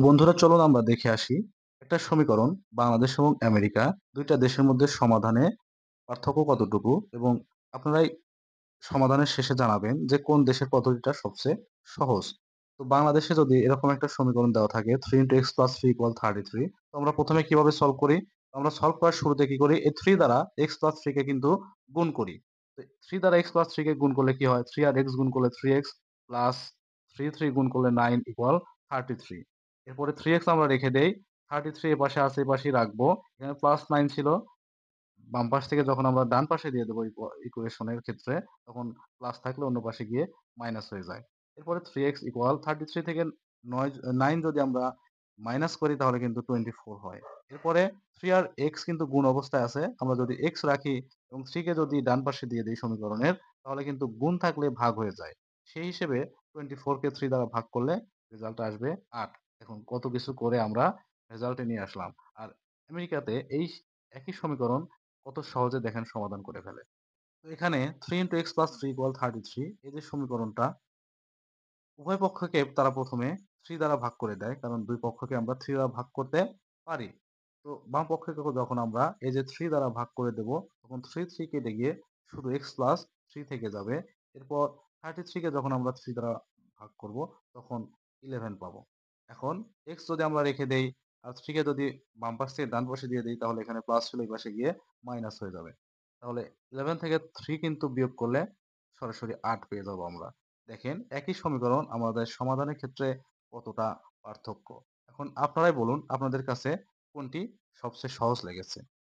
বন্ধুরা চলুন আমরা দেখে আসি একটা সমীকরণ বাংলাদেশ এবং আমেরিকা ২ টা দেশের মধ্যে সমাধানে পার্থক্য কতটুকু এবং আপনারাই সমাধানের শেষে জানাবেন যে কোন দেশের পদ্ধতিটা সবচেয়ে সহজ। তো বাংলাদেশে যদি এরকম একটা সমীকরণ দেওয়া থাকে 3 x + 3 = 33 তো আমরা ১ম এ কিভাবে সলভ করি? আমরা সলভ করার শুরুতে কি করি? এই ৩ দ্বারা x + 3 কে কিন্তু গুণ করি। তো ৩ দ্বারা x + 3 কে গুণ করলে কি হয়? 3 আর x গুণ করলে 3x প্লাস 3 গুণ করলে 9 = 33। এরপরে 3x আমরা রেখে দেই। 33 এপাশে আছে, এপাশেই রাখবো। এখানে প্লাস 9 ছিল। বাম পাশ থেকে যখন আমরা ডান পাশে দিয়ে দেব ইকুয়েশন এর ক্ষেত্রে, তখন প্লাস থাকলে অন্য পাশে গিয়ে মাইনাস হয়ে যায়। এরপরে 3x = 33 থেকে 9 যদি আমরা মাইনাস করি তাহলে কিন্তু 24 হয়। এরপরে 3 আর x কিন্তু গুণ অবস্থায় আছে। আমরা যদি x রাখি এবং 3 কে যদি ডান পাশে দিয়ে দেই সমীকরণের, তাহলে কিন্তু গুণ থাকলে ভাগ হয়ে যায়। সেই হিসেবে 24 কে 3 দ্বারা ভাগ করলে রেজাল্ট আসবে 8। এখন কত কিছু করে আমরা রেজাল্টে নিয়ে আসলাম। আর আমেরিকাতে এই একই সমীকরণ কত সহজে দেখেন সমাধান করে ফেলে। তো এখানে 3 x + 3 = 33 এই যে সমীকরণটা, উভয় পক্ষকে তারা ১ম এ 3 দ্বারা ভাগ করে দেয়। কারণ ২ পক্ষকে আমরা 3 দ্বারা ভাগ করতে পারি। তো বাম পক্ষকে যখন আমরা এই যে 3 দ্বারা ভাগ করে দেব, তখন 3 কেটে গিয়ে শুধু x + 3 থেকে যাবে। এরপর 33 কে যখন আমরা 3 দ্বারা ভাগ করব, তখন 11 পাবো। এখন x যদি আমরা রেখে দেই আর 3 কে যদি বাম পাশ থেকে ডান পাশে দিয়ে দেই, তাহলে এখানে প্লাস ছিল এই পাশে গিয়ে মাইনাস হয়ে যাবে। তাহলে 11 থেকে 3 কিন্তু বিয়োগ করলে সরাসরি ৮ পেয়ে যাবো আমরা। দেখেন একই সমীকরণ আমাদের সমাধানের ক্ষেত্রে কতটা পার্থক্য। এখন আপনারাই বলুন আপনাদের কাছে কোনটি সবচেয়ে সহজ লেগেছে?